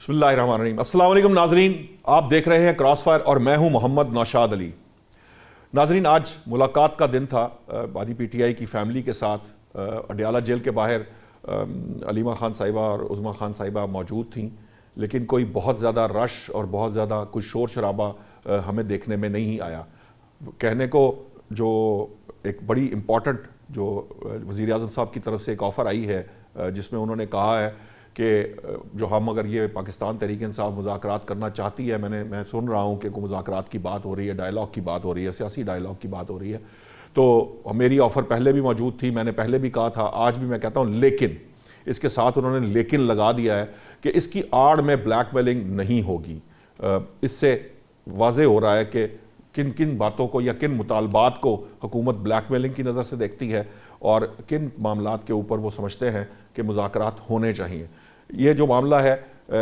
بسم اللہ الرحمن الرحیم۔ السلام علیکم ناظرین، آپ دیکھ رہے ہیں کراس فائر اور میں ہوں محمد نوشاد علی۔ ناظرین، آج ملاقات کا دن تھا بادی پی ٹی آئی کی فیملی کے ساتھ۔ اڈیالہ جیل کے باہر علیمہ خان صاحبہ اور عظمیٰ خان صاحبہ موجود تھیں، لیکن کوئی بہت زیادہ رش اور بہت زیادہ کوئی شور شرابہ ہمیں دیکھنے میں نہیں آیا۔ کہنے کو جو ایک بڑی امپورٹنٹ جو وزیر اعظم صاحب کی طرف سے ایک آفر آئی ہے، جس میں انہوں نے کہا ہے کہ جو ہم اگر یہ پاکستان تحریک انصاف مذاکرات کرنا چاہتی ہے، میں سن رہا ہوں کہ کوئی مذاکرات کی بات ہو رہی ہے، ڈائلاگ کی بات ہو رہی ہے، سیاسی ڈائلاگ کی بات ہو رہی ہے، تو میری آفر پہلے بھی موجود تھی، میں نے پہلے بھی کہا تھا، آج بھی میں کہتا ہوں، لیکن اس کے ساتھ انہوں نے لیکن لگا دیا ہے کہ اس کی آڑ میں بلیک میلنگ نہیں ہوگی۔ اس سے واضح ہو رہا ہے کہ کن کن باتوں کو یا کن مطالبات کو حکومت بلیک میلنگ کی نظر سے دیکھتی ہے اور کن معاملات کے اوپر وہ سمجھتے ہیں کہ مذاکرات ہونے چاہیے۔ یہ جو معاملہ ہے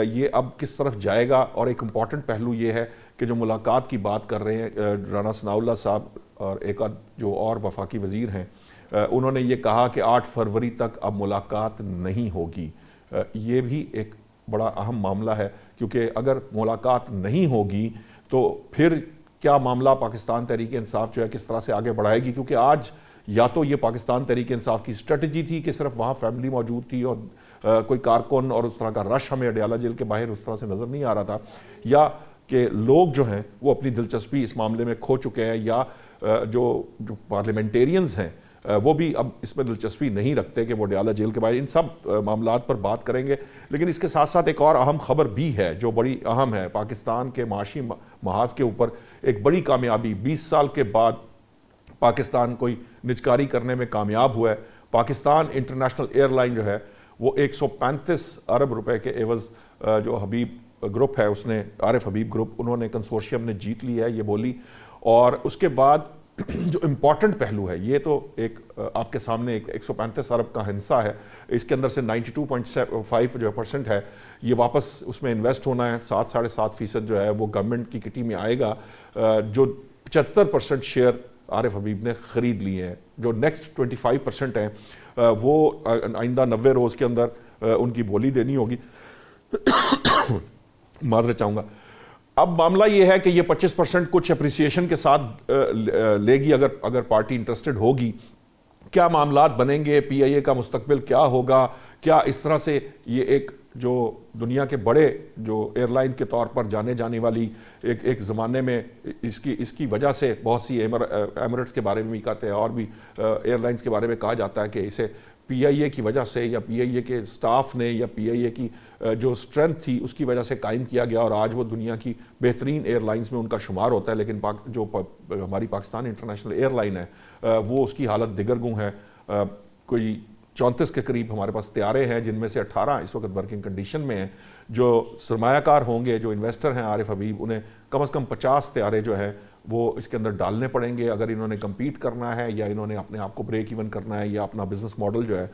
یہ اب کس طرف جائے گا، اور ایک امپورٹنٹ پہلو یہ ہے کہ جو ملاقات کی بات کر رہے ہیں رانا ثناء اللہ صاحب اور ایک جو اور وفاقی وزیر ہیں، انہوں نے یہ کہا کہ 8 فروری تک اب ملاقات نہیں ہوگی۔ یہ بھی ایک بڑا اہم معاملہ ہے، کیونکہ اگر ملاقات نہیں ہوگی تو پھر کیا معاملہ پاکستان تحریک انصاف جو ہے کس طرح سے آگے بڑھائے گی، کیونکہ آج یا تو یہ پاکستان تحریک انصاف کی اسٹریٹجی تھی کہ صرف وہاں فیملی موجود تھی اور کوئی کارکن اور اس طرح کا رش ہمیں اڈیالہ جیل کے باہر اس طرح سے نظر نہیں آ رہا تھا، یا کہ لوگ جو ہیں وہ اپنی دلچسپی اس معاملے میں کھو چکے ہیں، یا جو پارلیمنٹیرینز ہیں وہ بھی اب اس میں دلچسپی نہیں رکھتے کہ وہ اڈیالہ جیل کے باہر۔ ان سب معاملات پر بات کریں گے، لیکن اس کے ساتھ ساتھ ایک اور اہم خبر بھی ہے جو بڑی اہم ہے۔ پاکستان کے معاشی محاذ کے اوپر ایک بڑی کامیابی، 20 سال کے بعد پاکستان کوئی نجکاری کرنے میں کامیاب ہوا ہے۔ پاکستان انٹرنیشنل ایئر لائن جو ہے وہ 135 ارب روپے کے عوض جو حبیب گروپ ہے، اس نے عارف حبیب گروپ، انہوں نے کنسورشیم نے جیت لی ہے یہ بولی۔ اور اس کے بعد جو امپورٹنٹ پہلو ہے، یہ تو ایک آپ کے سامنے ایک 135 ارب کا ہنسہ ہے، اس کے اندر سے 92.5 جو پرسنٹ ہے یہ واپس اس میں انویسٹ ہونا ہے، 7.5% جو ہے وہ گورنمنٹ کی کٹی میں آئے گا۔ جو 75% شیئر عارف حبیب نے خرید لیے ہیں، جو نیکسٹ 25% ہیں وہ آئندہ 90 روز کے اندر ان کی بولی دینی ہوگی۔ معذرت چاہوں گا۔ اب معاملہ یہ ہے کہ یہ 25% کچھ اپریسیشن کے ساتھ لے گی اگر پارٹی انٹرسٹڈ ہوگی۔ کیا معاملات بنیں گے، پی آئی اے کا مستقبل کیا ہوگا، کیا اس طرح سے یہ ایک جو دنیا کے بڑے جو ایئر لائن کے طور پر جانے جانے والی ایک زمانے میں اس کی وجہ سے بہت سی ایمریٹس کے بارے میں بھی کہتے ہیں اور بھی ایئر لائنز کے بارے میں کہا جاتا ہے کہ اسے پی آئی اے کی وجہ سے یا پی آئی اے کے سٹاف نے یا پی آئی اے کی جو اسٹرینتھ تھی اس کی وجہ سے قائم کیا گیا، اور آج وہ دنیا کی بہترین ایئر لائنز میں ان کا شمار ہوتا ہے، لیکن جو ہماری پاکستان انٹرنیشنل ایئر لائن ہے وہ اس کی حالت دگرگوں ہے۔ کوئی 34 کے قریب ہمارے پاس طیارے ہیں، جن میں سے 18 اس وقت ورکنگ کنڈیشن میں ہیں۔ جو سرمایہ کار ہوں گے، جو انویسٹر ہیں عارف حبیب، انہیں کم از کم 50 طیارے جو ہیں وہ اس کے اندر ڈالنے پڑیں گے اگر انہوں نے کمپیٹ کرنا ہے، یا انہوں نے اپنے آپ کو بریک ایون کرنا ہے، یا اپنا بزنس ماڈل جو ہے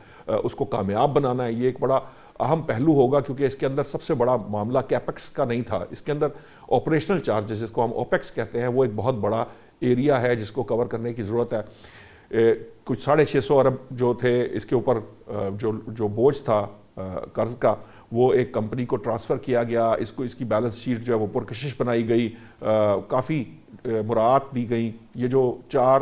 اس کو کامیاب بنانا ہے۔ یہ ایک بڑا اہم پہلو ہوگا، کیونکہ اس کے اندر سب سے بڑا معاملہ کیپیکس کا نہیں تھا، اس کے اندر آپریشنل چارجز جس کو ہم اوپیکس کہتے ہیں وہ ایک بہت بڑا ایریا ہے جس کو کور کرنے کی ضرورت ہے۔ کچھ 650 ارب جو تھے اس کے اوپر جو بوجھ تھا قرض کا، وہ ایک کمپنی کو ٹرانسفر کیا گیا، اس کی بیلنس شیٹ جو ہے وہ پرکشش بنائی گئی، کافی مراعات دی گئی۔ یہ جو 4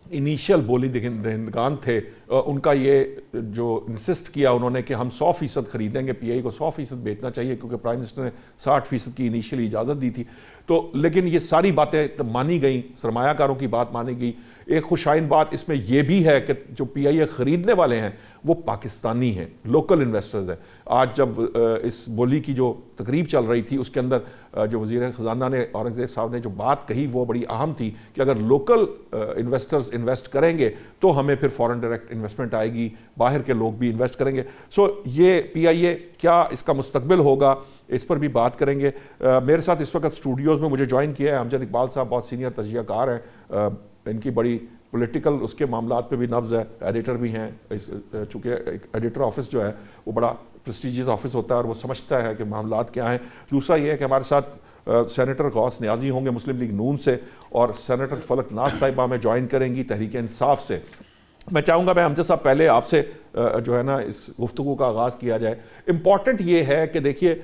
انیشیل بولی دہندگان تھے ان کا یہ جو انسسٹ کیا انہوں نے کہ ہم 100% خریدیں گے، پی آئی کو 100% بیچنا چاہیے، کیونکہ پرائم منسٹر نے 60% کی انیشیلی اجازت دی تھی۔ تو لیکن یہ ساری باتیں مانی گئیں، سرمایہ کاروں کی بات مانی گئی۔ ایک خوشائن بات اس میں یہ بھی ہے کہ جو پی آئی اے خریدنے والے ہیں وہ پاکستانی ہیں، لوکل انویسٹرز ہیں۔ آج جب اس بولی کی جو تقریب چل رہی تھی اس کے اندر جو وزیر خزانہ نے اورنگزیب صاحب نے جو بات کہی وہ بڑی اہم تھی کہ اگر لوکل انویسٹرز انویسٹ کریں گے تو ہمیں پھر فورن ڈائریکٹ انویسٹمنٹ آئے گی، باہر کے لوگ بھی انویسٹ کریں گے۔ سو یہ پی آئی اے کیا اس کا مستقبل ہوگا، اس پر بھی بات کریں گے۔ میرے ساتھ اس وقت اسٹوڈیوز میں مجھے جوائن کیا ہے امجد اقبال صاحب، بہت سینئر تجزیہ کار ہیں، ان کی بڑی پولیٹیکل اس کے معاملات پہ بھی نبض ہے، ایڈیٹر بھی ہیں، چونکہ ایک ایڈیٹر آفس جو ہے وہ بڑا پریسٹیجیس آفس ہوتا ہے اور وہ سمجھتا ہے کہ معاملات کیا ہیں۔ دوسرا یہ ہے کہ ہمارے ساتھ سینیٹر غوث نیازی ہوں گے مسلم لیگ نون سے، اور سینیٹر فلک ناز صاحبہ ہمیں جوائن کریں گی تحریک انصاف سے۔ میں چاہوں گا میں امجد صاحب پہلے آپ سے جو ہے نا اس گفتگو کا آغاز کیا جائے۔ امپورٹنٹ یہ ہے کہ دیکھیے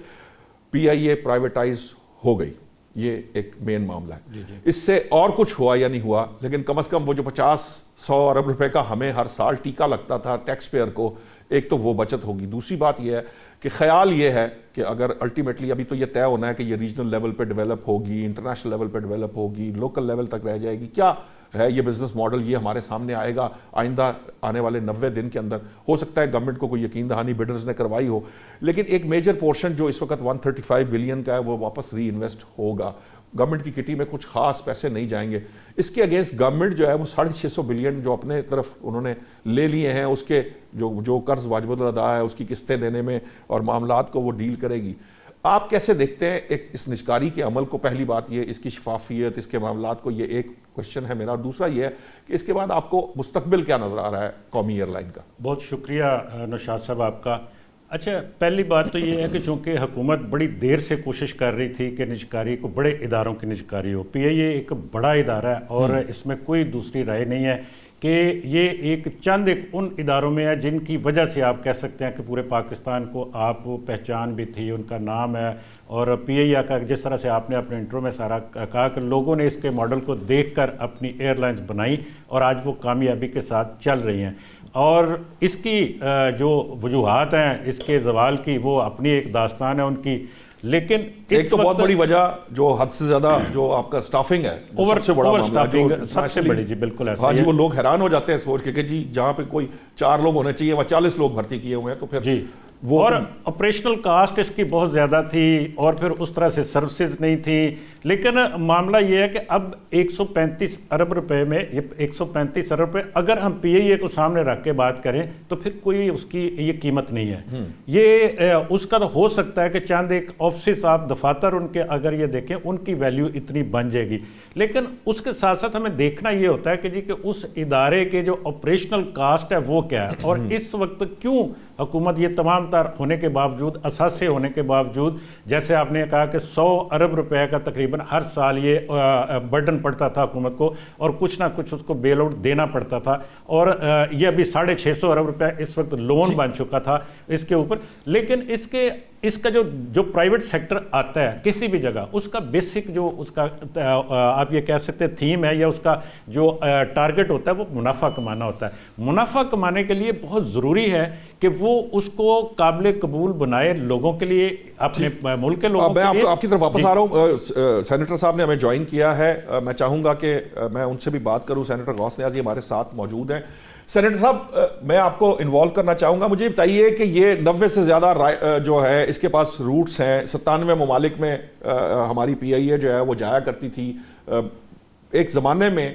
پی آئی اے پرائیویٹائز ہو گئی، یہ ایک مین معاملہ ہے. اس سے اور کچھ ہوا یا نہیں ہوا، لیکن کم از کم وہ جو 50-100 ارب روپے کا ہمیں ہر سال ٹیکہ لگتا تھا ٹیکس پیئر کو، ایک تو وہ بچت ہوگی. دوسری بات یہ ہے کہ خیال یہ ہے کہ اگر الٹیمیٹلی ابھی تو یہ طے ہونا ہے کہ یہ ریجنل لیول پہ ڈیولپ ہوگی، انٹرنیشنل لیول پہ ڈیولپ ہوگی، لوکل لیول تک رہ جائے گی، کیا ہے یہ بزنس ماڈل، یہ ہمارے سامنے آئے گا آئندہ آنے والے 90 دن کے اندر. ہو سکتا ہے گورنمنٹ کو کوئی یقین دہانی بڈرز نے کروائی ہو، لیکن ایک میجر پورشن جو اس وقت 135 بلین کا ہے وہ واپس ری انویسٹ ہوگا. گورنمنٹ کی کٹی میں کچھ خاص پیسے نہیں جائیں گے. اس کے اگینسٹ گورنمنٹ جو ہے وہ 650 بلین جو اپنے طرف انہوں نے لے لیے ہیں، اس کے جو قرض واجب الادا ہے اس کی قسطیں دینے میں اور معاملات کو وہ ڈیل کرے گی. آپ کیسے دیکھتے ہیں ایک اس نجکاری کے عمل کو؟ پہلی بات یہ اس کی شفافیت، اس کے معاملات کو، یہ ایک کوشچن ہے میرا. اور دوسرا یہ ہے کہ اس کے بعد آپ کو مستقبل کیا نظر آ رہا ہے قومی ایئر لائن کا؟ بہت شکریہ نوشاد صاحب آپ کا. اچھا، پہلی بات تو یہ ہے کہ چونکہ حکومت بڑی دیر سے کوشش کر رہی تھی کہ نجکاری کو بڑے اداروں کی نجکاری ہو. پی آئی اے ایک بڑا ادارہ ہے اور اس میں کوئی دوسری رائے نہیں ہے کہ یہ ایک ان اداروں میں ہے جن کی وجہ سے آپ کہہ سکتے ہیں کہ پورے پاکستان کو آپ پہچان بھی تھی، ان کا نام ہے. اور پی آئی اے کا جس طرح سے آپ نے اپنے انٹرو میں سارا کہا کہ لوگوں نے اس کے ماڈل کو دیکھ کر اپنی ایئر لائنز بنائی اور آج وہ کامیابی کے ساتھ چل رہی ہیں. اور اس کی جو وجوہات ہیں اس کے زوال کی، وہ اپنی ایک داستان ہے ان کی. لیکن ایک تو بہت بڑی وجہ جو حد سے زیادہ جو آپ کا سٹافنگ ہے، سب سے بڑی، جی بالکل ایسا. ہاں جی، وہ لوگ حیران ہو جاتے ہیں سوچ کے کہ جی جہاں پہ کوئی 4 لوگ ہونے چاہیے وہاں 40 لوگ بھرتی کیے ہوئے ہیں. تو پھر جی، اور آپریشنل کاسٹ اس کی بہت زیادہ تھی اور پھر اس طرح سے سروسز نہیں تھی. لیکن معاملہ یہ ہے کہ اب 135 ارب روپے میں، یہ 135 ارب روپے اگر ہم پی آئی اے کو سامنے رکھ کے بات کریں تو پھر کوئی اس کی یہ قیمت نہیں ہے. یہ اس کا تو ہو سکتا ہے کہ چند ایک آفسز آپ دفاتر ان کے اگر یہ دیکھیں ان کی ویلیو اتنی بن جائے گی، لیکن اس کے ساتھ ساتھ ہمیں دیکھنا یہ ہوتا ہے کہ جی کہ اس ادارے کے جو آپریشنل کاسٹ ہے وہ کیا ہے. اور اس وقت کیوں حکومت یہ تمام تر ہونے کے باوجود، اثاثے ہونے کے باوجود، جیسے آپ نے کہا کہ 100 ارب روپے کا تقریباً ہر سال یہ برڈن پڑتا تھا حکومت کو اور کچھ نہ کچھ اس کو بیل آؤٹ دینا پڑتا تھا. اور یہ ابھی 650 ارب روپے اس وقت لون بن چکا تھا اس کے اوپر. لیکن اس کا جو پرائیویٹ سیکٹر آتا ہے کسی بھی جگہ، اس کا بیسک جو اس کا آپ یہ کہہ سکتے ہیں تھیم ہے یا اس کا جو ٹارگٹ ہوتا ہے وہ منافع کمانا ہوتا ہے. منافع کمانے کے لیے بہت ضروری ہے کہ وہ اس کو قابل قبول بنائے لوگوں کے لیے، اپنے ملک کے لوگوں کے لیے. میں آپ کی طرف واپس آ رہا ہوں. سینیٹر صاحب نے ہمیں جوائن کیا ہے، میں چاہوں گا کہ میں ان سے بھی بات کروں. سینیٹر غوث نیازی ہمارے ساتھ موجود ہیں. سینیٹر صاحب، میں آپ کو انوالو کرنا چاہوں گا. مجھے بتائیے کہ یہ 90 سے زیادہ جو ہے اس کے پاس روٹس ہیں. 97 ممالک میں ہماری پی آئی اے جو ہے وہ جایا کرتی تھی. ایک زمانے میں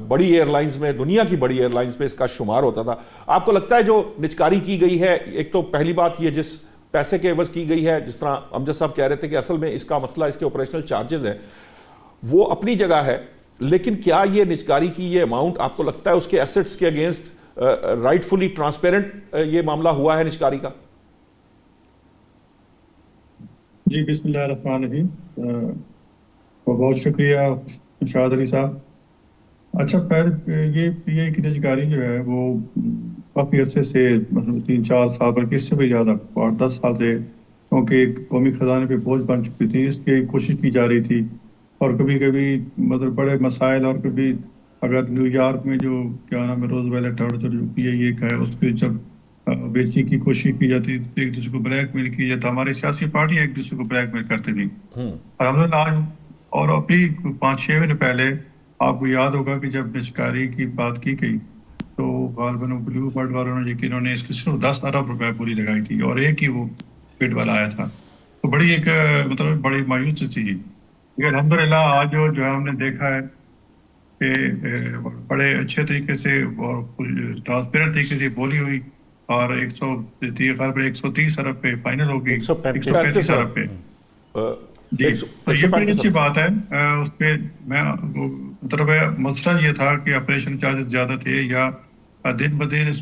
بڑی ایئر لائنز میں، دنیا کی بڑی ایئر لائنز میں اس کا شمار ہوتا تھا. آپ کو لگتا ہے جو نجکاری کی گئی ہے، ایک تو پہلی بات یہ جس پیسے کے عوض کی گئی ہے، جس طرح امجد صاحب کہہ رہے تھے کہ اصل میں اس کا مسئلہ اس کے آپریشنل چارجز ہیں، وہ اپنی جگہ ہے، لیکن کیا یہ نجکاری کی یہ اماؤنٹ آپ کو لگتا ہے اس کے ایسٹس کے اگینسٹ رائٹ فلی ٹرانسپیرنٹ یہ معاملہ ہوا ہے نجکاری کا؟ جی بسم اللہ الرحمن الرحیم. بہت شکریہ شاہد علی صاحب. اچھا، یہ پی آئی کی نجکاری جو ہے وہ کافی عرصے سے، مطلب 3-4 سال پر، کس سے بھی زیادہ 8-10 سال سے، کیونکہ قومی خزانے پہ بوجھ بن چکی تھی، اس کی کوشش کی جا رہی تھی. اور کبھی کبھی مطلب بڑے مسائل، اور کبھی اگر نیو یارک میں جو کیا نام ہے روز ویلٹ ٹاور جو پی آئی اے کا ہے، اس کے جب بیچنے کی کوشش کی جاتی تو ایک دوسرے کو بلیک میل کی جاتا. ہماری سیاسی پارٹیاں ایک دوسرے کو بلیک میل کرتی تھی. الحمدللہ آج اور ابھی 5-6 مہینے پہلے آپ کو یاد ہوگا کہ جب نجکاری کی بات کی گئی تو غالباً بلیو برڈ والوں نے انہوں نے اس کی صرف 10 ارب روپے پوری لگائی تھی اور ایک ہی وہ بڈ والا آیا تھا. تو بڑی ایک مطلب بڑی مایوسی تھی. الحمدللہ آج جو ہے ہم نے دیکھا ہے کہ بڑے اچھے طریقے سے اور ٹرانسپیرنٹ طریقے سے بولی ہوئی اور 130 ارب پہ فائنل ہو گئی. 135 ارب پہ. جی، تو یہ بڑی اچھی بات ہے. اس پہ میں مطلب مسئلہ یہ تھا کہ آپریشن چارجز زیادہ تھے یا دن بدن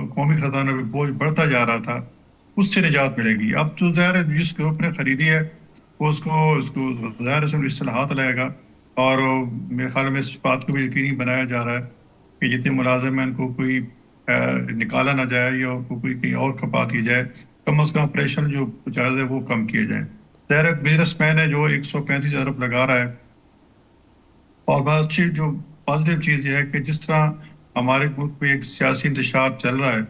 قومی خزانہ پہ بوجھ بڑھتا جا رہا تھا، اس سے نجات ملے گی. اب تو ظاہر ہے جس گروپ نے خریدی ہے وہ اس کو ظاہر سے اصلاحات لائے گا. اور میرے خیال میں اس بات کو بھی یقینی بنایا جا رہا ہے کہ جتنے ملازم ہیں ان کو کوئی نکالا نہ جائے یا کوئی کہیں اور کھپا دی جائے. کم از کم آپریشن جو چارج ہے وہ کم کیے جائیں. ظاہر بزنس مین ہے جو 135 ارب لگا رہا ہے. اور بہت اچھی جو پازیٹیو چیز یہ ہے کہ جس طرح ہمارے ملک میں ایک سیاسی انتشار چل رہا ہے،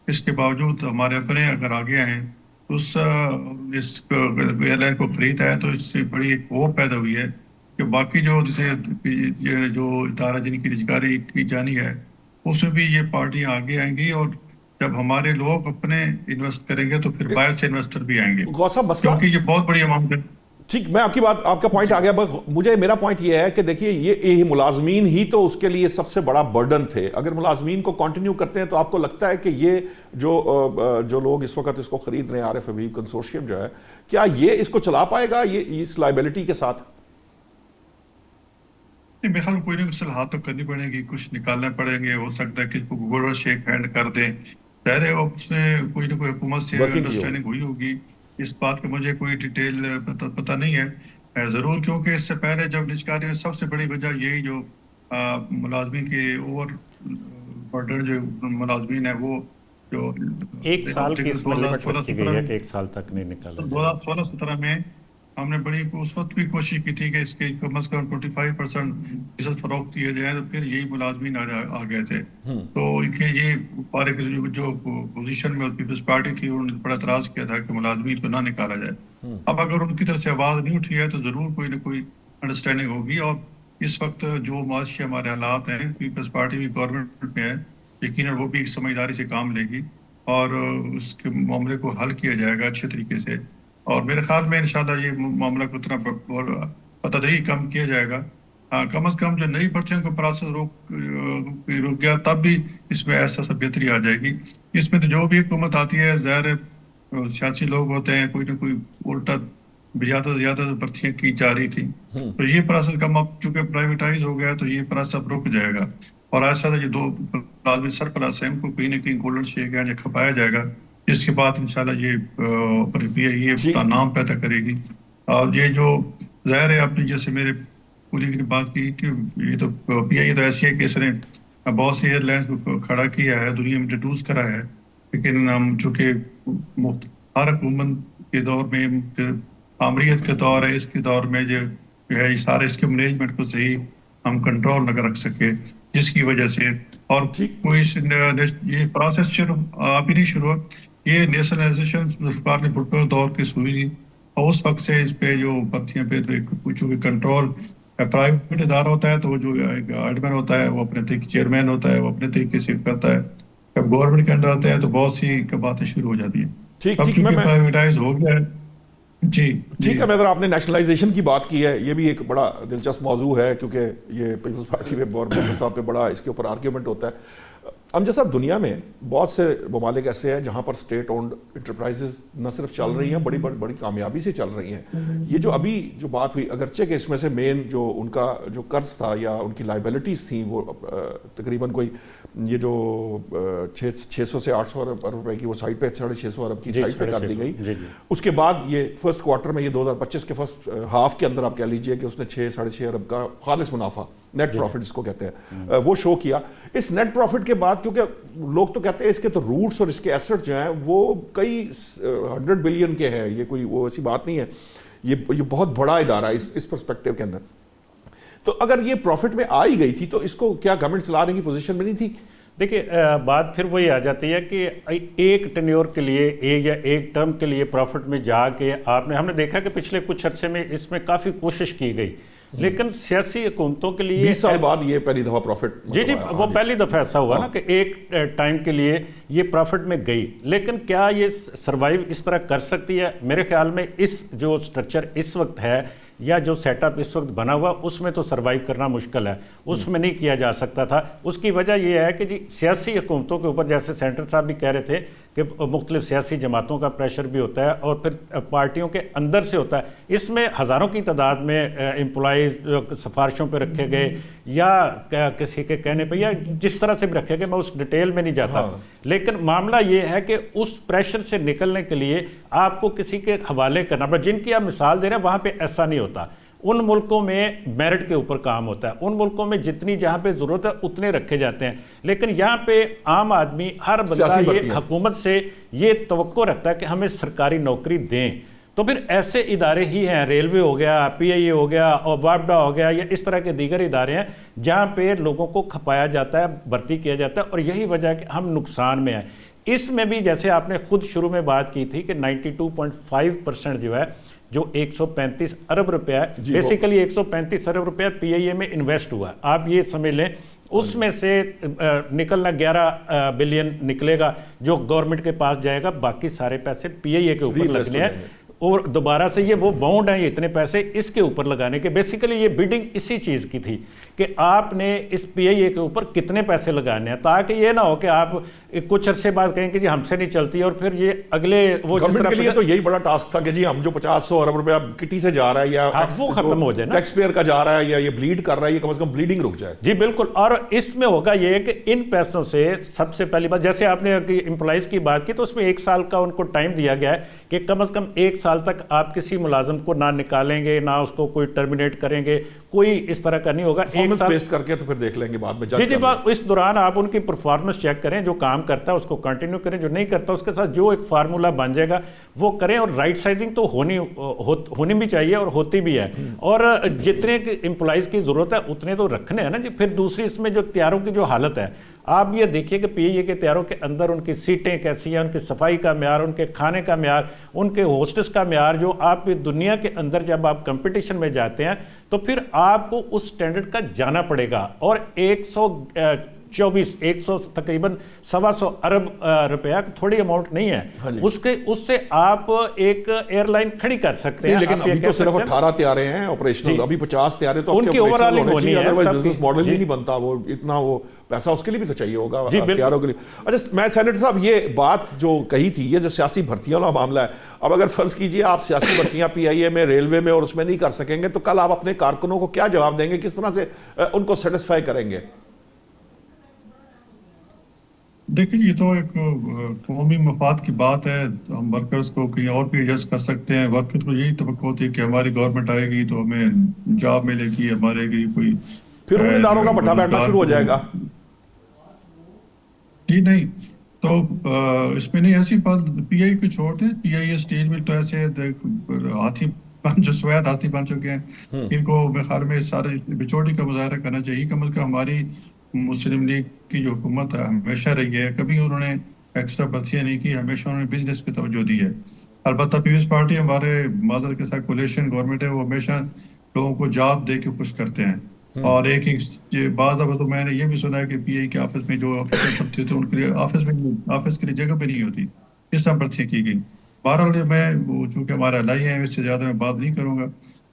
اس کے باوجود ہمارے اپنے اگر آگے آئے ہیں تو اس ایئر لائن کو خریدا ہے، تو اس سے بڑی ایک ہوپ پیدا ہوئی ہے کہ باقی جو جیسے جو ادارہ جن کی رجکاری کی جانی ہے اس میں بھی یہ پارٹیاں آگے آئیں گی، اور جب ہمارے لوگ اپنے انویسٹ کریں گے تو پھر باہر سے انویسٹر بھی آئیں گے، غوث صاحب مسئلہ کیونکہ یہ بہت بڑی اماؤنٹ ہے. ٹھیک، میں آپ کی بات، آپ کا پوائنٹ آ گیا. مجھے میرا پوائنٹ یہ ہے کہ دیکھیے یہ ملازمین ہی تو اس کے لیے سب سے بڑا برڈن تھے. اگر ملازمین کو کنٹینیو کرتے ہیں تو آپ کو لگتا ہے کہ یہ جو لوگ اس وقت اس کو خرید رہے ہیں RF حبیب کنسورشیم جو ہے، کیا یہ اس کو چلا پائے گا یہ اس لائبلٹی کے ساتھ؟ میرے خیال کوئی نہ کوئی صلاحات تو کرنی پڑے گی، کچھ نکالنے پڑیں گے. ہو سکتا ہے کہ اس کو گوگل شیک ہینڈ کر دیں. ظاہر ہے اس نے کوئی نہ کوئی حکومت سے انڈرسٹینڈنگ ہوئی ہوگی. اس بات کا مجھے کوئی ڈیٹیل پتہ نہیں ہے ضرور، کیونکہ اس سے پہلے جب نجکاری میں سب سے بڑی وجہ یہی جو ملازمین کے اوور برڈن جو ملازمین ہیں وہ جو 1 سال کی اس میں لمٹ رکھی گئی ہے کہ 1 سال تک نہیں نکالا جائے. 2016-17 میں ہم نے بڑی اس وقت بھی کوشش کی تھی کہ اس کے کم از کم 25% فروخت دیے جائیں، تو پھر یہی ملازمین آ گئے تھے. تو یہ پارے جو پوزیشن میں پیپلز پارٹی تھی انہوں نے بڑا اعتراض کیا تھا کہ ملازمین کو نہ نکالا جائے. اب اگر ان کی طرف سے آواز نہیں اٹھی ہے تو ضرور کوئی نہ کوئی انڈرسٹینڈنگ ہوگی. اور اس وقت جو معاشی ہمارے حالات ہیں، پیپلز پارٹی بھی گورنمنٹ میں ہے، یقیناً وہ بھی ایک سمجھداری سے کام لے گی اور اس کے معاملے کو حل کیا جائے گا اچھے طریقے سے. اور میرے خیال میں انشاءاللہ یہ معاملہ کو اتنا پتہ کم کیا جائے گا. کم از کم جو نئی پرچیوں کا پروسیس رک گیا، تب بھی اس میں ایسا سا بہتری آ جائے گی. اس میں تو جو بھی حکومت آتی ہے ظاہر سیاسی لوگ ہوتے ہیں، کوئی نہ کوئی الٹا زیادہ سے زیادہ بھرتیاں کی جا رہی تھی. تو یہ پروسیس کم اب چونکہ پرائیویٹائز ہو گیا تو یہ پروسیس اب رک جائے گا. اور ایسا جو 2 لازمی سرپرست ہیں ان کو کہیں نہ کہیں گولڈن شیک ہینڈ کھپایا جائے گا، جس کے بعد انشاءاللہ یہ اپنا نام پیدا کرے گی. اور یہ جو ظاہر ہے آپ نے جیسے میرے پوری کی بات کی کہ یہ تو PIA تو ایسی ہے کہ اس نے بہت سی ایئر لائنز کو کھڑا کیا ہے، دنیا میں انٹروڈیوس کرا ہے، لیکن ہم چونکہ ہر حکومت کے دور میں آمریت کے دور ہے، اس کے دور میں جو ہے سارے اس کے مینجمنٹ کو صحیح ہم کنٹرول نہ رکھ سکے، جس کی وجہ سے اور کوئی یہ پروسیس ابھی نہیں شروع. یہ نیشنلائزیشن ذوالفقار علی بھٹو دور کی ہوئی تھی، اور اس وقت سے اس پہ جو بھرتیاں پہ چونکہ کنٹرول پرائیویٹ ادارہ ہوتا ہے تو وہ جو ایڈمن ہوتا ہے وہ اپنے طریقے، چیئرمین ہوتا ہے وہ اپنے طریقے سے کرتا ہے. جب گورنمنٹ کے انڈر آتا ہے تو بہت سی باتیں شروع ہو جاتی ہیں. اب چونکہ پرائیویٹائز ہو گیا ہے. جی ٹھیک ہے. میں اگر آپ نے نیشنلائزیشن کی بات کی ہے، یہ بھی ایک بڑا دلچسپ موضوع ہے کیونکہ یہ پیپلز پارٹی میں گورنمنٹ صاحب پہ بڑا اس کے اوپر آرگیومنٹ ہوتا ہے. امجد صاحب، دنیا میں بہت سے ممالک ایسے ہیں جہاں پر اسٹیٹ اونڈ انٹرپرائزز نہ صرف چل رہی ہیں، بڑی کامیابی سے چل رہی ہیں. یہ جو ابھی جو بات ہوئی، اگرچہ کہ اس میں سے مین جو ان کا جو قرض تھا یا ان کی لائبلٹیز تھیں وہ تقریباً کوئی یہ جو 600 سے 800 ارب روپے کی وہ سائٹ پہ 650 ارب کی سائٹ پہ کر دی گئی. اس کے بعد یہ فرسٹ کوارٹر میں، یہ 2025 کے فرسٹ ہاف کے اندر آپ کہہ لیجئے کہ اس نے 6-6.5 ارب کا خالص منافع، نیٹ پروفٹ اس کو کہتے ہیں، وہ شو کیا. اس نیٹ پروفٹ کے بعد کیونکہ لوگ تو کہتے ہیں اس کے تو روٹس اور اس کے ایسٹ جو ہیں وہ کئی 100 بلین کے ہیں، یہ کوئی وہ ایسی بات نہیں ہے، یہ بہت بڑا ادارہ ہے اس پرسپیکٹیو کے اندر. تو اگر یہ پروفٹ میں آئی گئی تھی تو اس کو کیا گورنمنٹ چلانے کی پوزیشن میں نہیں تھی؟ دیکھیے بات پھر وہی آ جاتی ہے کہ ایک ٹینیور کے لیے ایک ٹرم کے لیے پروفٹ میں جا کے ہم نے دیکھا کہ پچھلے کچھ عرصے میں اس میں کافی کوشش کی گئی، لیکن سیاسی حکومتوں کے لیے 20 سال بعد یہ پہلی دفعہ پروفٹ جی وہ پہلی دفعہ ایسا ہوا نا کہ ایک ٹائم کے لیے یہ پروفٹ میں گئی. لیکن کیا یہ سروائیو اس طرح کر سکتی ہے؟ میرے خیال میں اس جو سٹرکچر اس وقت ہے یا جو سیٹ اپ اس وقت بنا ہوا اس میں تو سروائیو کرنا مشکل ہے، اس میں نہیں کیا جا سکتا تھا. اس کی وجہ یہ ہے کہ جی سیاسی حکومتوں کے اوپر، جیسے سینٹر صاحب بھی کہہ رہے تھے کہ مختلف سیاسی جماعتوں کا پریشر بھی ہوتا ہے اور پھر پارٹیوں کے اندر سے ہوتا ہے. اس میں ہزاروں کی تعداد میں امپلائیز سفارشوں پہ رکھے گئے یا کسی کے کہنے پہ یا جس طرح سے بھی رکھے گئے، میں اس ڈیٹیل میں نہیں جاتا. لیکن معاملہ یہ ہے کہ اس پریشر سے نکلنے کے لیے آپ کو کسی کے حوالے کرنا پڑا. جن کی آپ مثال دے رہے ہیں وہاں پہ ایسا نہیں ہوتا. ان ملکوں میں میرٹ کے اوپر کام ہوتا ہے، ان ملکوں میں جتنی جہاں پہ ضرورت ہے اتنے رکھے جاتے ہیں. لیکن یہاں پہ عام آدمی، ہر بندہ یہ حکومت سے یہ توقع رکھتا ہے کہ ہمیں سرکاری نوکری دیں. تو پھر ایسے ادارے ہی ہیں، ریلوے ہو گیا، پی آئی اے ہو گیا اور وابڈا ہو گیا، یا اس طرح کے دیگر ادارے ہیں جہاں پہ لوگوں کو کھپایا جاتا ہے، بھرتی کیا جاتا ہے، اور یہی وجہ ہے کہ ہم نقصان میں ہیں۔ اس میں بھی جیسے آپ نے خود شروع میں بات کی تھی کہ 92.5% جو ہے، جو 135 ارب روپیہ ہے، بیسیکلی 135 ارب روپیہ پی آئی اے میں انویسٹ ہوا ہے۔ آپ یہ سمجھ لیں اس میں سے نکلنا 11 بلین نکلے گا جو گورنمنٹ کے پاس جائے گا، باقی سارے پیسے پی آئی اے کے اوپر لگنے ہیں، اور دوبارہ سے یہ وہ باؤنڈ ہیں، یہ اتنے پیسے اس کے اوپر لگانے کے۔ بیسیکلی یہ بیڈنگ اسی چیز کی تھی کہ آپ نے اس پی آئی اے کے اوپر کتنے پیسے لگانے ہیں، تاکہ یہ نہ ہو کہ آپ کچھ عرصے بعد کہیں کہ جی ہم سے نہیں چلتی، اور پھر یہ اگلے وہ گورنمنٹ کے لیے تو یہی بڑا ٹاسک تھا کہ جی ہم جو 50-100 ارب روپیہ کٹی سے جا رہا ہے یا وہ ختم ہو جائے نا، ٹیکس پیئر کا جا رہا ہے یا یہ بلیڈ کر رہا ہے، یہ کم از کم بلیڈنگ رک جائے۔ جی بالکل، اور اس میں ہوگا یہ کہ ان پیسوں سے سب سے پہلی بات، جیسے آپ نے امپلائیز کی بات کی، تو اس میں 1 سال کا ان کو ٹائم دیا گیا ہے کہ کم از کم 1 سال تک آپ کسی ملازم کو نہ نکالیں گے، نہ اس کو کوئی ٹرمینیٹ کریں گے، کوئی اس طرح کا نہیں ہوگا۔ ایک سال بیس کر کے تو پھر دیکھ لیں گے بعد میں، جی اس دوران آپ ان کی پرفارمنس چیک کریں، جو کام کرتا ہے اس کو کنٹینیو کریں، جو نہیں کرتا اس کے ساتھ جو ایک فارمولا بن جائے گا وہ کریں، اور رائٹ سائزنگ تو ہونی بھی چاہیے اور ہوتی بھی ہے، اور جتنے امپلائیز کی ضرورت ہے اتنے تو رکھنے ہیں نا جی۔ پھر دوسری اس میں جو اختیاروں کی جو حالت ہے، آپ یہ دیکھیے کہ پی ائی اے کے اختیاروں کے اندر ان کی سیٹیں کیسی ہیں، ان کی صفائی کا معیار، ان کے کھانے کا معیار، ان کے ہوسٹس کا معیار، جو آپ دنیا کے اندر جب آپ کمپٹیشن میں جاتے ہیں تو پھر آپ کو اس سٹینڈرڈ کا جانا پڑے گا۔ اور 124 تقریباً 125 ارب روپیہ تھوڑی اماؤنٹ نہیں ہے، اس سے آپ ایک ایئر لائن کھڑی کر سکتے ہیں۔ لیکن ابھی تو صرف 18 طیارے ہیں آپریشنل، ابھی 50 طیارے تو ان کی اوور آلنگ ہونی ہے، ادروائز بزنس ماڈل ہی نہیں بنتا، وہ اتنا وہ پیسہ اس کے لیے بھی تو چاہیے ہوگا اختیاروں کے لیے۔ اچھا میں سینیٹر صاحب یہ بات جو کہی تھی، یہ جو سیاسی بھرتیوں والا معاملہ ہے، اب اگر فرض کیجئے آپ سیاسی بھرتیاں پی آئی اے میں، ریلوے میں اور اس میں نہیں کر سکیں گے تو کل آپ اپنے کارکنوں کو کیا جواب دیں گے، کس طرح سے ان کو سیٹسفائی کریں گے؟ دیکھیے یہ تو ایک قومی مفاد کی بات ہے، ہم ورکرز کو کہیں اور بھی ایڈجسٹ کر سکتے ہیں۔ ورکرز کو یہی توقع ہوتی ہے کہ ہماری گورنمنٹ آئے گی تو ہمیں جاب ملے گی، ہمارے گی کوئی، پھر ان اداروں کا بٹا بیٹھنا شروع ہو جائے گا۔ جی نہیں، تو اس میں نہیں، ایسی بات پی آئی کو چھوڑ دیں، پی آئی اے اسٹیل مل تو ایسے ہاتھی جو سوید ہاتھی بن چکے ہیں، ان کو میرے خیال میں سارے بچوٹی کا مظاہرہ کرنا چاہیے۔ کم از کم ہماری مسلم لیگ کی جو حکومت ہے ہمیشہ رہی ہے، کبھی انہوں نے ایکسٹرا بھرتیاں نہیں کی، ہمیشہ انہوں نے بزنس پہ توجہ دی ہے۔ البتہ پیپلز پارٹی ہمارے معذرت کے ساتھ کولیشن گورنمنٹ ہے، وہ ہمیشہ لوگوں کو جاب دے کے خوش کرتے ہیں۔ اور ایک بعض دفعہ تو میں نے یہ بھی سنا ہے کہ پی آئی کے آفس میں جو آفیسر بھرتی ہوتے ہیں ان کے لیے آفس کے لیے جگہ پہ نہیں ہوتی، اس طرح بھرتیاں کی گئی۔ بہرحال میں چونکہ ہمارا الائی ہیں، اس سے زیادہ میں بات نہیں کروں گا۔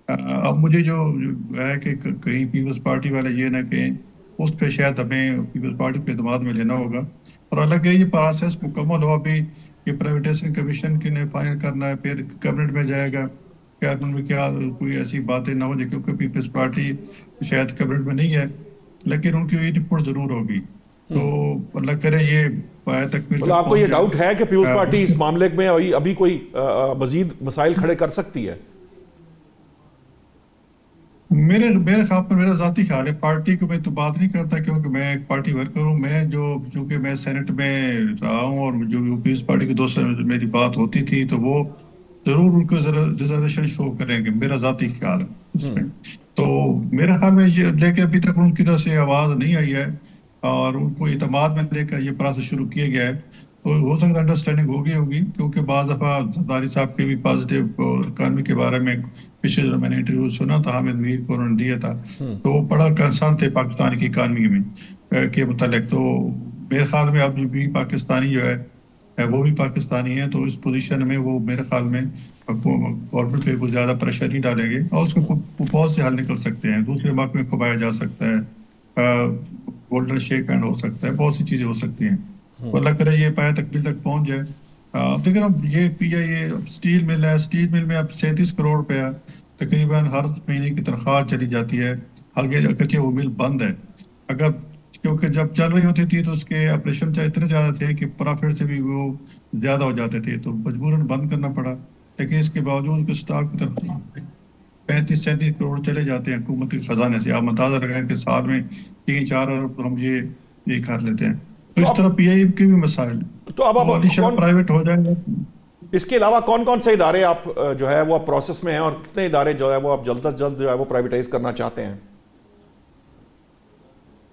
اب مجھے جو ہے کہ کہیں پیپلز پارٹی والے یہ نہ کہیں، اس پہ شاید ہمیں پیپلز پارٹی پہ اعتماد میں لینا ہوگا، اور الگ ہے یہ پروسیس مکمل ہو، ابھی یہ پرائیویٹائزیشن کمیشن کے نے فائنل کرنا ہے، پھر کیبنٹ میں جائے گا، کیبنٹ میں کیا کوئی ایسی باتیں نہ ہو جائے، کیونکہ پیپلز پارٹی شاید کیبنٹ میں نہیں ہے، لیکن ان کی یہ رپورٹ ضرور ہوگی، تو اللہ کرے یہ پایا تکمیل۔ آپ کو یہ ڈاؤٹ ہے کہ پیپلز پارٹی اس معاملے میں ابھی کوئی مزید مسائل کھڑے کر سکتی ہے؟ میرے خیال پر، میرا ذاتی خیال ہے، پارٹی کو میں تو بات نہیں کرتا کیونکہ میں ایک پارٹی ورکر ہوں، میں چونکہ میں سینٹ میں رہا ہوں، اور جو پیپلز پارٹی کے دوست میری بات ہوتی تھی تو وہ ضرور ان کو ریزرویشن شو کریں گے، میرا ذاتی خیال ہے اس میں۔ تو میرے خیال میں یہ لے کے ابھی تک ان کی طرف سے آواز نہیں آئی ہے، اور ان کو اعتماد میں لے کر یہ پروسیس شروع کیا گیا ہے، تو ہو سکتا ہے انڈرسٹینڈنگ ہوگی، کیونکہ بعض دفعہ زرداری صاحب کے بھی پازیٹیو اکانومی کے بارے میں پچھلے جو میں نے انٹرویو سنا تھا، حامد میر کو انہوں نے دیا تھا، تو وہ بڑا کنسرن تھے پاکستان کی اکانومی میں کے متعلق۔ تو میرے خیال میں اب بھی پاکستانی جو ہے وہ بھی پاکستانی ہیں، تو اس پوزیشن میں وہ میرے خیال میں گورنمنٹ پہ کوئی زیادہ پریشر نہیں ڈالیں گے، اور اس کو بہت سے حل نکل سکتے ہیں، دوسرے ملک میں کھپایا جا سکتا ہے، گولڈن شیک ہینڈ ہو سکتا ہے، بہت سی چیزیں ہو سکتی ہیں، تو اللہ کرے یہ پایا تکمیل تک پہنچ جائے۔ لیکن اب یہ پی آئی اے اسٹیل مل ہے، اسٹیل مل میں اب 37 کروڑ روپیہ تقریباً ہر مہینے کی تنخواہ چلی جاتی ہے، اگرچہ وہ مل بند ہے، اگر کیونکہ جب چل رہی ہوتی تھی تو اس کے آپریشن اتنے زیادہ تھے کہ پرافٹ سے بھی وہ زیادہ ہو جاتے تھے، تو مجبوراً بند کرنا پڑا، لیکن اس کے باوجود اسٹاک کی طرف 35-37 کروڑ چلے جاتے ہیں حکومت کے خزانے سے۔ آپ اندازہ لگائیں کہ سال میں 3-4 ارب ہم یہ کر لیتے ہیں، تو اس طرح پی آئی اے کے بھی مسائل، تو اب پرائیویٹ ہو جائیں گے۔ اس کے علاوہ کون کون سے ادارے آپ جو ہے وہ اب پروسیس میں ہیں اور کتنے ادارے جو ہے وہ آپ جلد از جلد جو ہے وہ پرائیویٹائز کرنا چاہتے ہیں؟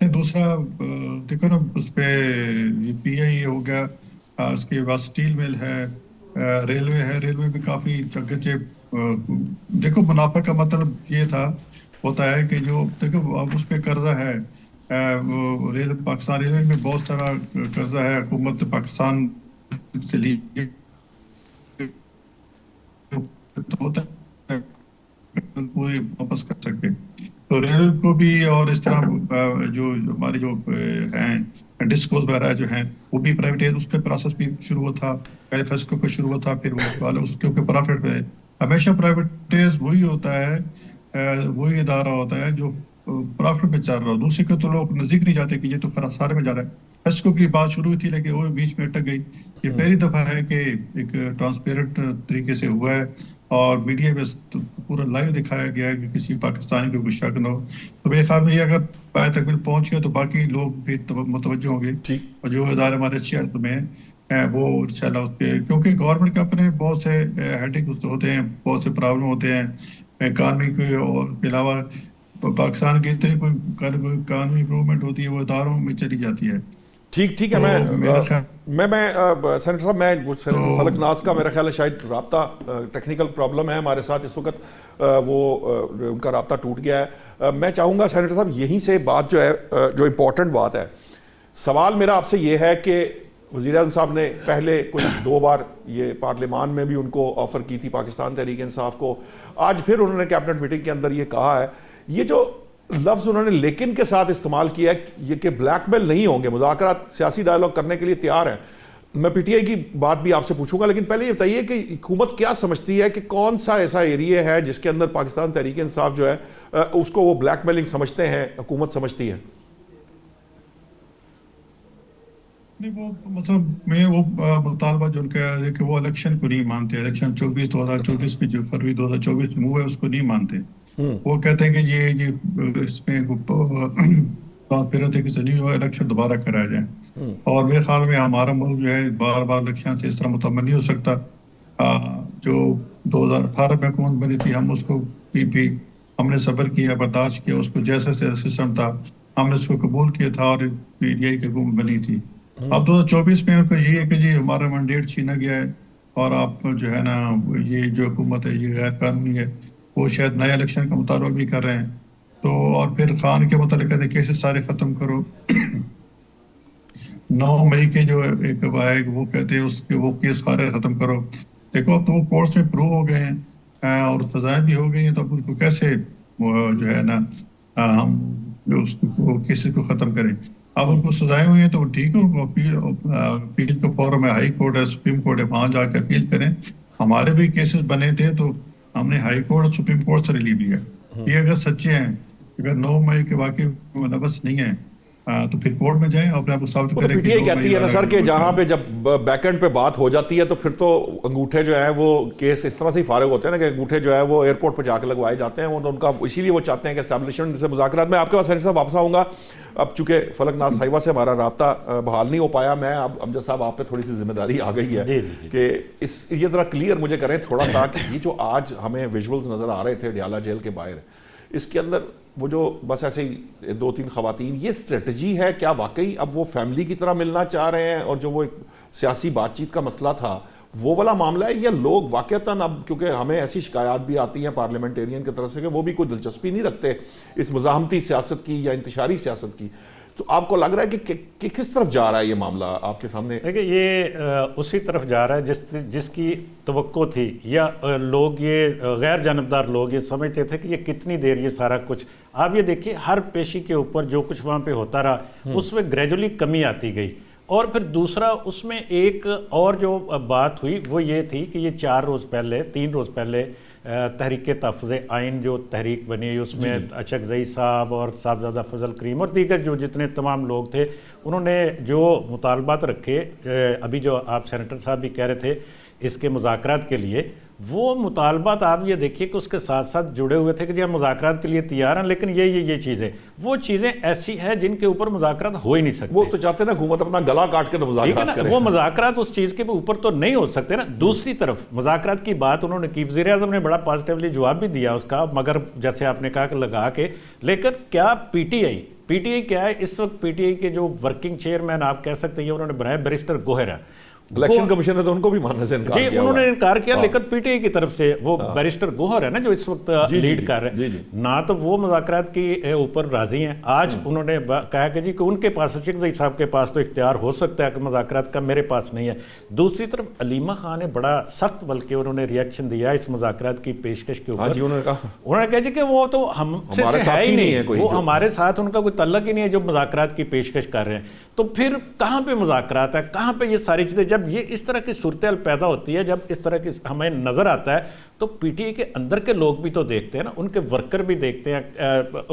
دوسرا دیکھو نا اس پہ پی آئی ہو گیا، اس کے بعد اسٹیل مل ہے، ریلوے ہے، ریلوے بھی کافی اگرچہ دیکھو منافع کا مطلب یہ ہوتا ہے کہ جو دیکھو اب اس پہ قرضہ ہے، پاکستان ریلوے میں بہت سارا قرضہ ہے حکومت پاکستان سے لی ہوتا ہے پوری واپس کر سکے، تو ریل کو بھی اور اس طرح جو ہمارے جو ہیں ڈسکوز وغیرہ جو ہیں وہ بھی پرائیویٹ، اس کا پروسیس بھی شروع ہوا تھا، پہلے فیسکو کا شروع ہوا تھا، پھر وہ اس کے اوپر پروفٹ ہے۔ ہمیشہ پرائیویٹائز وہی ہوتا ہے، وہی ادارہ ہوتا ہے جو پروفٹ میں چل رہا ہو، دوسرے کو تو لوگ نزدیک نہیں جاتے کہ یہ تو خسارے میں جا رہا ہے۔ فیسکو کی بات شروع ہوئی تھی لیکن وہ بیچ میں اٹک گئی۔ یہ پہلی دفعہ ہے کہ ایک ٹرانسپیرنٹ طریقے سے ہوا ہے اور میڈیا میں پورا لائیو دکھایا گیا ہے کہ کسی پاکستانی کو کوئی شک نہ ہو، تو میرے خیال میں یہ اگر پائے تک پہنچ گیا تو باقی لوگ بھی متوجہ ہوں گے، اور جو ادارے ہمارے اچھے حالت میں ہیں وہ انشاءاللہ اس پہ، کیونکہ گورنمنٹ کے اپنے بہت سے ہیڈک ہوتے ہیں، بہت سے پرابلم ہوتے ہیں اکانومی کے، اور کے علاوہ پاکستان کے اتنی کوئی قانونی امپروومنٹ ہوتی ہے وہ اداروں میں چلی جاتی ہے۔ ٹھیک ہے، میں سینیٹر صاحب، میں فلک ناز کا میرا خیال ہے شاید رابطہ ٹیکنیکل پرابلم ہے ہمارے ساتھ اس وقت، وہ ان کا رابطہ ٹوٹ گیا ہے۔ میں چاہوں گا سینیٹر صاحب یہیں سے بات جو ہے، جو امپورٹنٹ بات ہے، سوال میرا آپ سے یہ ہے کہ وزیر اعظم صاحب نے پہلے کچھ 2 بار یہ پارلیمان میں بھی ان کو آفر کی تھی پاکستان تحریک انصاف کو، آج پھر انہوں نے کیبنٹ میٹنگ کے اندر یہ کہا ہے، یہ جو لفظ انہوں نے لیکن کے ساتھ استعمال کیا ہے یہ کہ بلیک میل نہیں ہوں گے، مذاکرات سیاسی ڈائیلاگ کرنے کے لیے تیار ہیں۔ میں پی ٹی آئی کی بات بھی آپ سے پوچھوں گا، لیکن پہلے یہ بتائیے کہ حکومت کیا سمجھتی ہے کہ کون سا ایسا ایریا ہے جس کے اندر پاکستان تحریک انصاف جو ہے اس کو وہ بلیک میلنگ سمجھتے ہیں، حکومت سمجھتی ہے؟ نہیں، وہ مطلب میں وہ مطالبہ جو ان کا ہے کہ وہ الیکشن کو نہیں مانتے، الیکشن 2024 میں جو فروری 2024 میں ہوا ہے اس کو نہیں مانتے۔ وہ کہتے ہیں کہ یہ اس میں ٹرانسپیرنسی کے ذریعے الیکشن دوبارہ کرایا جائے، اور میرے خیال میں ہمارا ملک جو ہے بار بار الیکشن سے اس طرح مطمئن نہیں ہو سکتا۔ جو 2018 میں حکومت بنی تھی ہم اس کو ہم نے صبر کیا، برداشت کیا، اس کو جیسا سسٹم تھا ہم نے اس کو قبول کیا تھا، اور پی ڈی آئی کی حکومت بنی تھی۔ اب 2024 میں ان کا یہ ہے کہ جی ہمارا مینڈیٹ چھینا گیا ہے، اور آپ جو ہے نا یہ جو حکومت ہے یہ غیر قانونی ہے، وہ شاید نئے الیکشن کا مطالبہ بھی کر رہے ہیں، تو اور پھر خان کے متعلق کہتے ہیں کیسز سارے ختم کرو۔ 9 مئی کے جو ایک ہے وہ کہتے ہیں اس کے وہ کیس سارے ختم کرو۔ دیکھو اب تو وہ کورٹس میں پروو ہو گئے ہیں اور سزائیں بھی ہو گئی ہیں، تو اب ان کو کیسے جو ہے نا ہم جو اس کو کیسز کو ختم کریں؟ اب ان کو سزائیں ہوئی ہیں تو ٹھیک ہے، ان کو اپیل کا فورم ہے، ہائی کورٹ ہے، سپریم کورٹ ہے، وہاں جا کے اپیل کریں۔ ہمارے بھی کیسز بنے تھے تو ہم نے ہائی کورٹ اور سپریم کورٹ سے ریلیو لیا۔ یہ اگر سچے ہیں، اگر 9 مئی کے واقعے ملوث نہیں ہیں تو پھر کورٹ میں جائیں اور اپنے آپ کو ثابت کریں۔ پی ٹی آئی کہتی ہے نا سر کہ جہاں پہ جب بیک اینڈ پہ بات ہو جاتی ہے تو پھر تو انگوٹھے جو ہیں وہ کیس اس طرح سے ہی فارغ ہوتے ہیں نا کہ انگوٹھے جو ہے وہ ایئرپورٹ پہ جا کے لگوائے جاتے ہیں، وہ ان کا اسی لیے وہ چاہتے ہیں کہ اسٹیبلشمنٹ سے مذاکرات میں۔ آپ کے پاس سینیٹر صاحب واپس آؤں گا، اب چونکہ فلک ناز صاحبہ سے ہمارا رابطہ بحال نہیں ہو پایا، میں اب امجد صاحب آپ پہ تھوڑی سی ذمہ داری آ گئی ہے کہ یہ ذرا کلیئر مجھے کریں تھوڑا سا کہ یہ جو آج ہمیں ویژولز نظر آ رہے تھے ڈیالہ جیل کے باہر، اس کے اندر وہ جو بس ایسے ہی 2-3 خواتین، یہ اسٹریٹجی ہے کیا واقعی اب وہ فیملی کی طرح ملنا چاہ رہے ہیں، اور جو وہ ایک سیاسی بات چیت کا مسئلہ تھا وہ والا معاملہ ہے، یا لوگ واقعتاً اب کیونکہ ہمیں ایسی شکایات بھی آتی ہیں پارلیمنٹیرین کی طرف سے کہ وہ بھی کوئی دلچسپی نہیں رکھتے اس مزاحمتی سیاست کی یا انتشاری سیاست کی، تو آپ کو لگ رہا ہے کہ کس طرف جا رہا ہے یہ معاملہ آپ کے سامنے؟ دیکھیں یہ اسی طرف جا رہا ہے جس کی توقع تھی، یا لوگ یہ غیر جانبدار لوگ یہ سمجھتے تھے کہ یہ کتنی دیر یہ سارا کچھ، آپ یہ دیکھیے ہر پیشی کے اوپر جو کچھ وہاں پہ ہوتا رہا اس میں گریجولی کمی آتی گئی، اور پھر دوسرا اس میں ایک اور جو بات ہوئی وہ یہ تھی کہ یہ 3 روز پہلے تحریک تحفظ آئین جو تحریک بنی اس میں اشرف زئی صاحب اور صاحبزادہ فضل کریم اور دیگر جو جتنے تمام لوگ تھے انہوں نے جو مطالبات رکھے، ابھی جو آپ سینیٹر صاحب بھی کہہ رہے تھے، اس کے مذاکرات کے لیے، وہ مطالبات آپ یہ دیکھیے کہ اس کے ساتھ ساتھ جڑے ہوئے تھے کہ جی ہم مذاکرات کے لیے تیار ہیں، لیکن یہ چیزیں، وہ چیزیں ایسی ہیں جن کے اوپر مذاکرات ہو ہی نہیں سکتے۔ وہ تو چاہتے ہیں نا حکومت اپنا گلا کاٹ کے تو مذاکرات کرے، وہ مذاکرات اس چیز کے اوپر تو نہیں ہو سکتے نا۔ دوسری طرف مذاکرات کی بات انہوں نے کی، وزیر اعظم نے بڑا پازیٹیولی جواب بھی دیا اس کا، مگر جیسے آپ نے کہا کہ لگا کے، لیکن کیا پی ٹی آئی کیا ہے اس وقت؟ پی ٹی آئی کے جو ورکنگ چیئرمین آپ کہہ سکتے ہیں انہوں نے بنایا بیرسٹر گوہر ہے، الیکشن کمیشن نے تو ان کو بھی ماننے سے انکار جی کیا، انہوں نے انکار کیا، لیکن پی ٹی آئی کی طرف سے وہ بیرسٹر گوہر ہے نا جو اس وقت لیڈ کر رہے ہیں، نہ تو وہ مذاکرات کے اوپر راضی ہیں۔ آج انہوں نے کہا کہ جی کہ ان کے پاس، اشرف صاحب کے پاس تو اختیار ہو سکتا ہے کہ مذاکرات کا، میرے پاس نہیں ہے۔ دوسری طرف علیمہ خان نے بڑا سخت بلکہ انہوں نے ریئیکشن دیا اس مذاکرات کی پیشکش کے اوپر۔ انہوں نے کہا جی کہ وہ تو ہم سے ہے ہی نہیں، وہ ہمارے ساتھ ان کا کوئی تعلق ہی نہیں ہے جو مذاکرات کی پیشکش کر رہے ہیں۔ تو پھر کہاں پہ مذاکرات ہے، کہاں پہ یہ ساری چیزیں؟ جب یہ اس طرح کی صورتحال پیدا ہوتی ہے، جب اس طرح کی ہمیں نظر آتا ہے، تو پی ٹی آئی کے اندر کے لوگ بھی تو دیکھتے ہیں نا، ان کے ورکر بھی دیکھتے ہیں،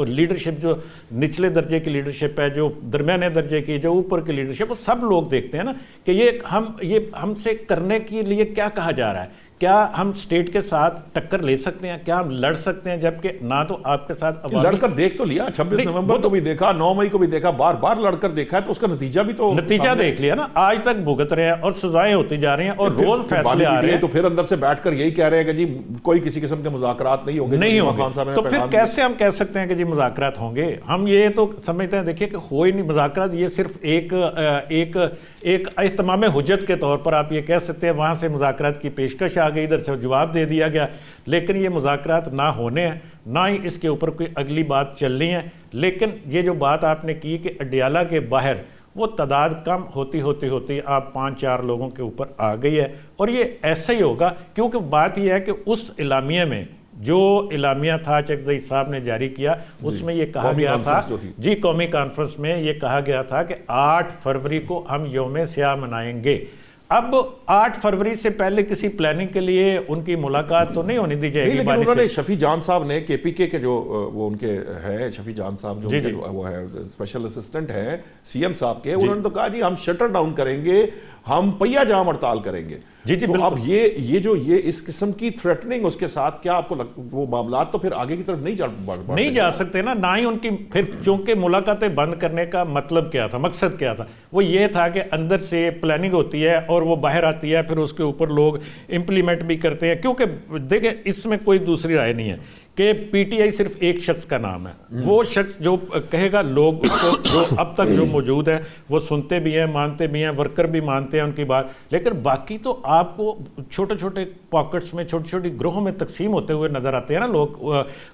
لیڈرشپ جو نچلے درجے کی لیڈرشپ ہے، جو درمیانے درجے کی، جو اوپر کی لیڈرشپ، وہ سب لوگ دیکھتے ہیں نا کہ یہ ہم سے کرنے کے لیے کیا کہا جا رہا ہے۔ کیا ہم سٹیٹ کے ساتھ ٹکر لے سکتے ہیں؟ کیا ہم لڑ سکتے ہیں؟ جبکہ نہ تو آپ کے ساتھ لڑ کر دیکھ تو لیا، 26 نومبر کو بھی دیکھا، 9 مئی کو بھی دیکھا، بار بار لڑ کر دیکھا ہے، تو اس کا نتیجہ بھی تو نتیجہ دیکھ لیا نا، آج تک بھگت رہے ہیں اور سزائیں ہوتی جا رہی ہیں اور روز فیصلے آ رہے ہیں۔ تو پھر اندر سے بیٹھ کر یہی کہہ رہے ہیں کہ جی کوئی کسی قسم کے مذاکرات نہیں ہوں گے، تو پھر کیسے ہم کہہ سکتے ہیں کہ جی مذاکرات ہوں گے؟ ہم یہ تو سمجھتے ہیں دیکھیے کہ ہو ہی نہیں مذاکرات، یہ صرف ایک اہتمام حجت کے طور پر آپ یہ کہہ سکتے ہیں، وہاں سے مذاکرات کی پیشکش آ گئی، ادھر سے جواب دے دیا گیا، لیکن یہ مذاکرات نہ ہونے ہیں، نہ ہی اس کے اوپر کوئی اگلی بات چلنی ہے۔ لیکن یہ جو بات آپ نے کی کہ اڈیالہ کے باہر وہ تعداد کم ہوتی آپ 5-4 لوگوں کے اوپر آ گئی ہے، اور یہ ایسا ہی ہوگا، کیونکہ بات یہ ہے کہ اس اعلامیہ میں جو اعلامیہ تھا چکزئی صاحب نے جاری کیا، اس میں یہ کہا گیا تھا، جی قومی کانفرنس میں یہ کہا گیا تھا کہ 8 فروری کو ہم یوم سیاہ منائیں گے۔ اب 8 فروری سے پہلے کسی پلاننگ کے لیے ان کی ملاقات تو نہیں ہونی دی جائے گی۔ لیکن انہوں نے شفیع جان صاحب نے کے پی کے جو وہ ان کے ہیں، شفیع جان صاحب جو وہ ہے اسپیشل اسسٹنٹ ہیں سی ایم صاحب کے، انہوں نے تو کہا جی ہم شٹر ڈاؤن کریں گے، ہم پہیا جام ہڑتال کریں گے۔ تو اب یہ جو اس قسم کی تھریٹننگ اس کے ساتھ، کیا آپ کو وہ معاملات تو پھر آگے کی طرف نہیں جا سکتے نا، نہ ہی ان کی پھر، چونکہ ملاقاتیں بند کرنے کا مطلب کیا تھا، مقصد کیا تھا؟ وہ یہ تھا کہ اندر سے پلاننگ ہوتی ہے اور وہ باہر آتی ہے، پھر اس کے اوپر لوگ امپلیمنٹ بھی کرتے ہیں، کیونکہ دیکھیں اس میں کوئی دوسری رائے نہیں ہے کہ پی ٹی آئی صرف ایک شخص کا نام ہے، وہ شخص جو کہے گا، لوگ اس کو جو اب تک جو موجود ہے وہ سنتے بھی ہیں، مانتے بھی ہیں، ورکر بھی مانتے ہیں ان کی بات، لیکن باقی تو آپ کو چھوٹے چھوٹے پاکٹس میں، چھوٹی چھوٹی گروہوں میں تقسیم ہوتے ہوئے نظر آتے ہیں نا لوگ،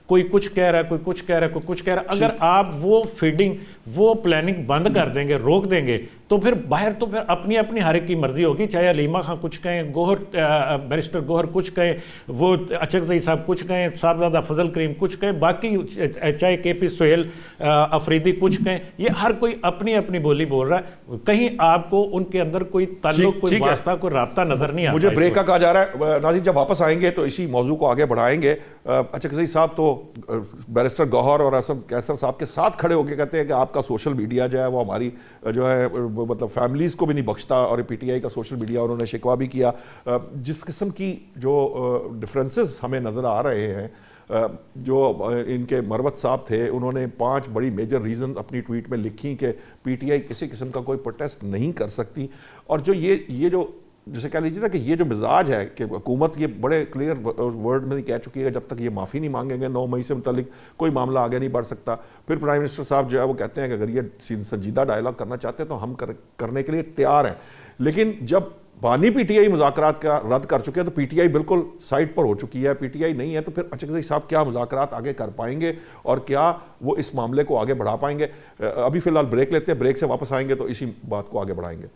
کوئی کچھ کہہ رہا ہے، کوئی کچھ کہہ رہا ہے، کوئی کچھ کہہ رہا ہے۔ اگر آپ وہ فیڈنگ، وہ پلاننگ بند کر دیں گے، روک دیں گے، تو پھر باہر تو پھر اپنی ہر ایک کی مرضی ہوگی، چاہے علیمہ خان کچھ کہیں، بیرسٹر گوہر کچھ کہیں، وہ اچکزئی صاحب کچھ کہیں، صاحبزادہ فضل کریم کچھ کہیں، باقی چاہے کے پی سہیل افریدی کچھ کہیں، یہ ہر کوئی اپنی بولی بول رہا ہے، کہیں آپ کو ان کے اندر کوئی تعلق، کوئی واسطہ، کوئی رابطہ نظر نہیں آتا۔ مجھے بریک کا کہا جا رہا ہے، ناظرین جب واپس آئیں گے تو اسی موضوع کو آگے بڑھائیں گے۔ اچکزئی صاحب تو بیرسٹر گوہر اور اسد کیسر صاحب کے ساتھ کھڑے ہو کے کہتے ہیں کہ آپ کا سوشل میڈیا جو ہے وہ ہماری جو ہے مطلب فیملیز کو بھی نہیں بخشتا، اور پی ٹی آئی کا سوشل میڈیا انہوں نے شکوہ بھی کیا۔ جس قسم کی جو ڈفرینسز ہمیں نظر آ رہے ہیں، جو ان کے مروت صاحب تھے، انہوں نے 5 بڑی میجر ریزن اپنی ٹویٹ میں لکھی کہ پی ٹی آئی کسی قسم کا کوئی پروٹیسٹ نہیں کر سکتی، اور جو یہ جو جسے کہہ لیجیے نا کہ یہ جو مزاج ہے کہ حکومت یہ بڑے کلیئر ورڈ میں کہہ چکی ہے، جب تک یہ معافی نہیں مانگیں گے 9 مئی سے متعلق کوئی معاملہ آگے نہیں بڑھ سکتا۔ پھر پرائم منسٹر صاحب جو ہے وہ کہتے ہیں کہ اگر یہ سنجیدہ ڈائلاگ کرنا چاہتے ہیں تو ہم کرنے کے لیے تیار ہیں، لیکن جب بانی پی ٹی آئی مذاکرات کا رد کر چکے ہیں تو پی ٹی آئی بالکل سائڈ پر ہو چکی ہے، پی ٹی آئی نہیں ہے، تو پھر اچکزئی صاحب کیا مذاکرات آگے کر پائیں گے اور کیا وہ اس معاملے کو آگے بڑھا پائیں گے؟ ابھی فی الحال بریک لیتے ہیں، بریک سے واپس آئیں گے تو اسی بات کو آگے بڑھائیں گے۔